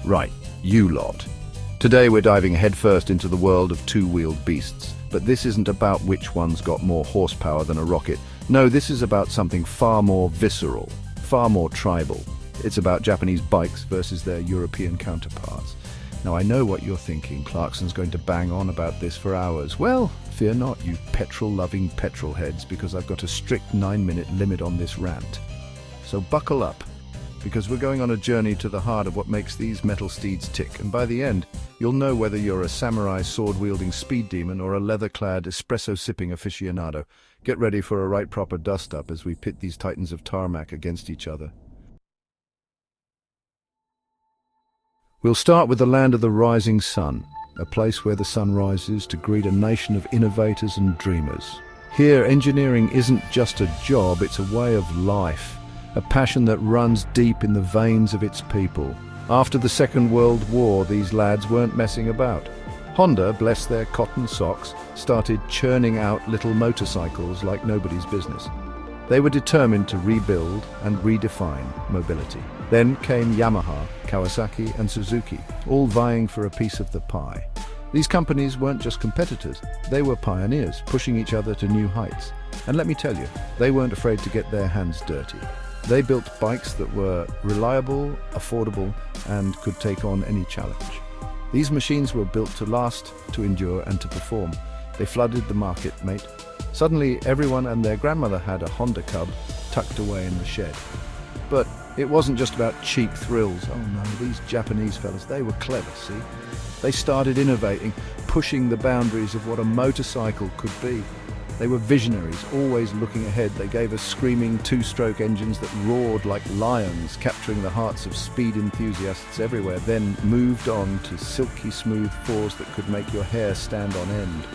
Right, you lot. Today we're diving headfirst into the world of two-wheeled beasts. But this isn't about which one's got more horsepower than a rocket. No, this is about something far more visceral, far more tribal. It's about Japanese bikes versus their European counterparts. Now I know what you're thinking. Clarkson's going to bang on about this for hours. Well, fear not, you petrol-loving petrol heads, because I've got a strict 9-minute limit on this rant. So buckle up, because we're going on a journey to the heart of what makes these metal steeds tick, and by the end, you'll know whether you're a samurai sword-wielding speed demon or a leather-clad espresso-sipping aficionado. Get ready for a right proper dust-up as we pit these titans of tarmac against each other. We'll start with the land of the rising sun, a place where the sun rises to greet a nation of innovators and dreamers. Here, engineering isn't just a job, it's a way of life, a passion that runs deep in the veins of its people. After the Second World War, these lads weren't messing about. Honda, bless their cotton socks, started churning out little motorcycles like nobody's business. They were determined to rebuild and redefine mobility. Then came Yamaha, Kawasaki and Suzuki, all vying for a piece of the pie. These companies weren't just competitors, they were pioneers, pushing each other to new heights. And let me tell you, they weren't afraid to get their hands dirty. They built bikes that were reliable, affordable, and could take on any challenge. These machines were built to last, to endure, and to perform. They flooded the market, mate. Suddenly, everyone and their grandmother had a Honda Cub tucked away in the shed. But it wasn't just about cheap thrills. Oh no, these Japanese fellas, they were clever, see? They started innovating, pushing the boundaries of what a motorcycle could be. They were visionaries, always looking ahead. They gave us screaming two-stroke engines that roared like lions, capturing the hearts of speed enthusiasts everywhere, then moved on to silky smooth fours that could make your hair stand on end.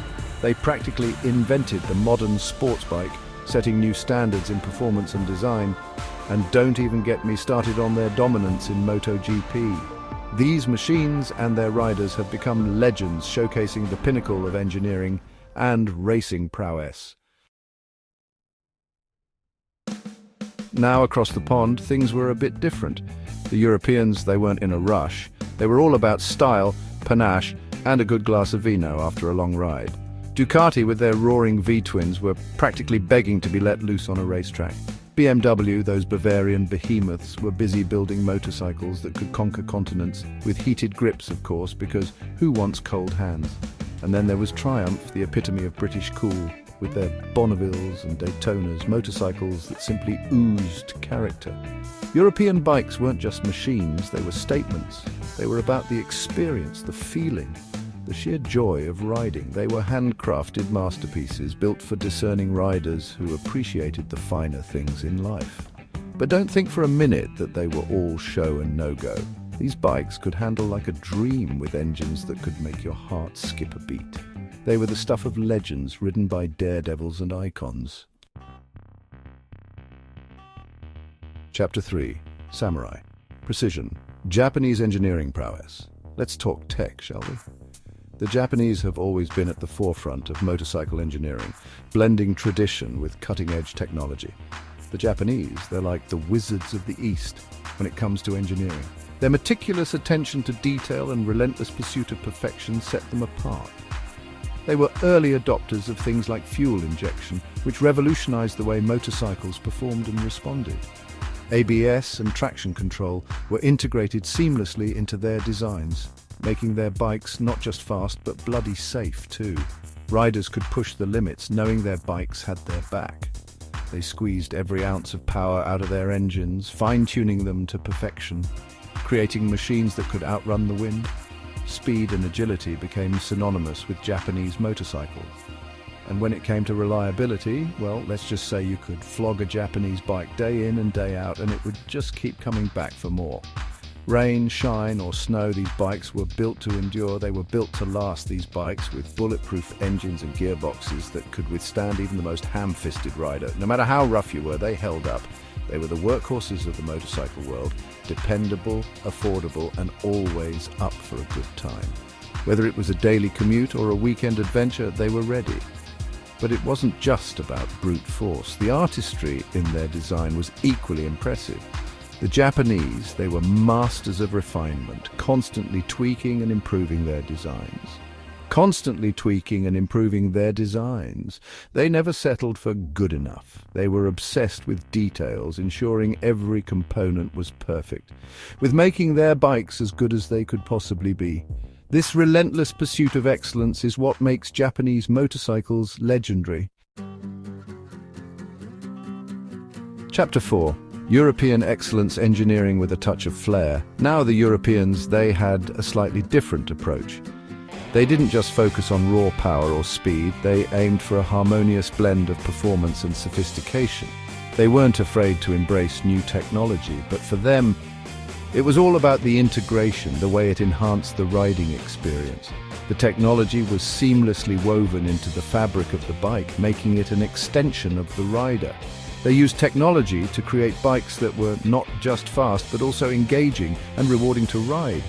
They practically invented the modern sports bike, setting new standards in performance and design. And don't even get me started on their dominance in MotoGP. These machines and their riders have become legends, showcasing the pinnacle of engineering and racing prowess. Now across the pond, things were a bit different. The Europeans, they weren't in a rush. They were all about style, panache, and a good glass of vino after a long ride. Ducati, with their roaring V-twins, were practically begging to be let loose on a racetrack. BMW, those Bavarian behemoths, were busy building motorcycles that could conquer continents, with heated grips, of course, because who wants cold hands? And then there was Triumph, the epitome of British cool, with their Bonnevilles and Daytonas, motorcycles that simply oozed character. European bikes weren't just machines, they were statements. They were about the experience, the feeling, the sheer joy of riding. They were handcrafted masterpieces built for discerning riders who appreciated the finer things in life. But don't think for a minute that they were all show and no-go. These bikes could handle like a dream with engines that could make your heart skip a beat. They were the stuff of legends ridden by daredevils and icons. Chapter 3. Samurai. Precision. Japanese engineering prowess. Let's talk tech, shall we? The Japanese have always been at the forefront of motorcycle engineering, blending tradition with cutting-edge technology. The Japanese, they're like the wizards of the East when it comes to engineering. Their meticulous attention to detail and relentless pursuit of perfection set them apart. They were early adopters of things like fuel injection, which revolutionized the way motorcycles performed and responded. ABS and traction control were integrated seamlessly into their designs, making their bikes not just fast but bloody safe too. Riders could push the limits knowing their bikes had their back. They squeezed every ounce of power out of their engines, fine-tuning them to perfection, creating machines that could outrun the wind. Speed and agility became synonymous with Japanese motorcycles. And when it came to reliability, well, let's just say you could flog a Japanese bike day in and day out and it would just keep coming back for more. Rain, shine or snow, these bikes were built to endure. They were built to last, these bikes, with bulletproof engines and gearboxes that could withstand even the most ham-fisted rider. No matter how rough you were, they held up. They were the workhorses of the motorcycle world, dependable, affordable, and always up for a good time. Whether it was a daily commute or a weekend adventure, they were ready. But it wasn't just about brute force. The artistry in their design was equally impressive. The Japanese, they were masters of refinement, constantly tweaking and improving their designs. Constantly tweaking and improving their designs. They never settled for good enough. They were obsessed with details, ensuring every component was perfect, with making their bikes as good as they could possibly be. This relentless pursuit of excellence is what makes Japanese motorcycles legendary. Chapter 4. European excellence engineering with a touch of flair. Now the Europeans, they had a slightly different approach. They didn't just focus on raw power or speed, they aimed for a harmonious blend of performance and sophistication. They weren't afraid to embrace new technology, but for them, it was all about the integration, the way it enhanced the riding experience. The technology was seamlessly woven into the fabric of the bike, making it an extension of the rider. They used technology to create bikes that were not just fast, but also engaging and rewarding to ride.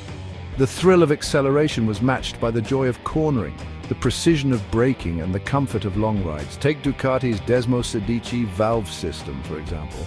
The thrill of acceleration was matched by the joy of cornering, the precision of braking and the comfort of long rides. Take Ducati's Desmo Sedici valve system, for example.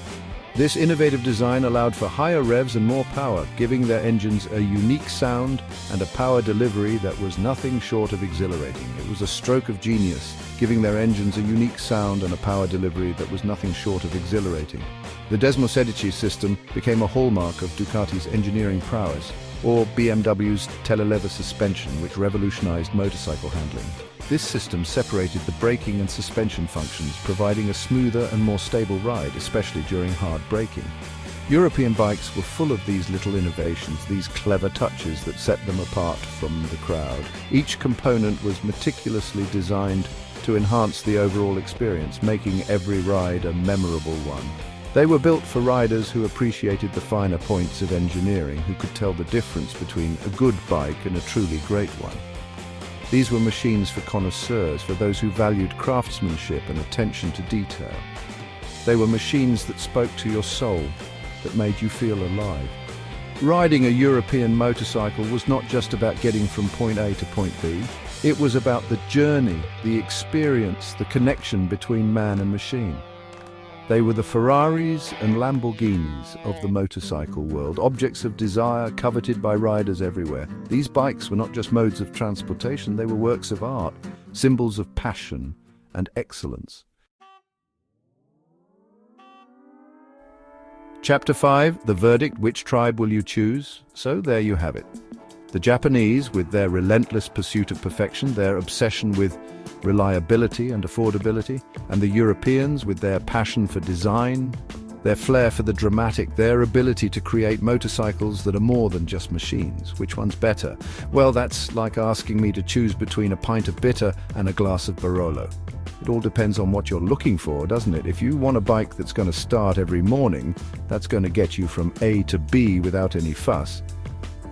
This innovative design allowed for higher revs and more power, giving their engines a unique sound and a power delivery that was nothing short of exhilarating. It was a stroke of genius, giving their engines a unique sound and a power delivery that was nothing short of exhilarating. The Desmo Sedici system became a hallmark of Ducati's engineering prowess, or BMW's telelever suspension, which revolutionized motorcycle handling. This system separated the braking and suspension functions, providing a smoother and more stable ride, especially during hard braking. European bikes were full of these little innovations, these clever touches that set them apart from the crowd. Each component was meticulously designed to enhance the overall experience, making every ride a memorable one. They were built for riders who appreciated the finer points of engineering, who could tell the difference between a good bike and a truly great one. These were machines for connoisseurs, for those who valued craftsmanship and attention to detail. They were machines that spoke to your soul, that made you feel alive. Riding a European motorcycle was not just about getting from point A to point B. It was about the journey, the experience, the connection between man and machine. They were the Ferraris and Lamborghinis of the motorcycle world, objects of desire coveted by riders everywhere. These bikes were not just modes of transportation, they were works of art, symbols of passion and excellence. Chapter 5, The Verdict, Which Tribe Will You Choose? So there you have it. The Japanese, with their relentless pursuit of perfection, their obsession with reliability and affordability, and the Europeans, with their passion for design, their flair for the dramatic, their ability to create motorcycles that are more than just machines. Which one's better? Well, that's like asking me to choose between a pint of bitter and a glass of Barolo. It all depends on what you're looking for, doesn't it? If you want a bike that's going to start every morning, that's going to get you from A to B without any fuss,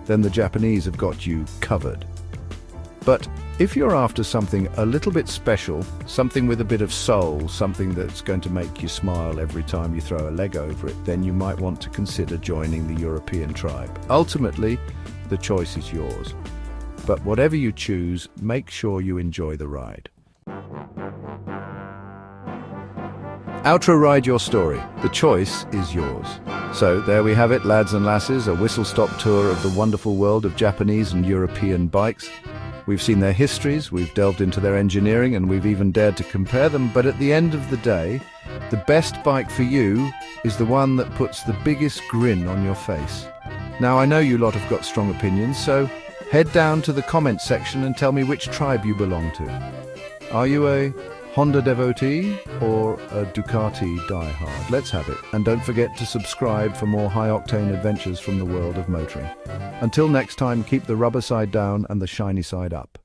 then the Japanese have got you covered. But if you're after something a little bit special, something with a bit of soul, something that's going to make you smile every time you throw a leg over it, then you might want to consider joining the European tribe. Ultimately, the choice is yours. But whatever you choose, make sure you enjoy the ride. Outro Ride Your Story. The choice is yours. So there we have it, lads and lasses, a whistle-stop tour of the wonderful world of Japanese and European bikes. We've seen their histories, we've delved into their engineering, and we've even dared to compare them, but at the end of the day, the best bike for you is the one that puts the biggest grin on your face. Now, I know you lot have got strong opinions, so head down to the comments section and tell me which tribe you belong to. Are you a Honda devotee or a Ducati diehard? Let's have it. And don't forget to subscribe for more high-octane adventures from the world of motoring. Until next time, keep the rubber side down and the shiny side up.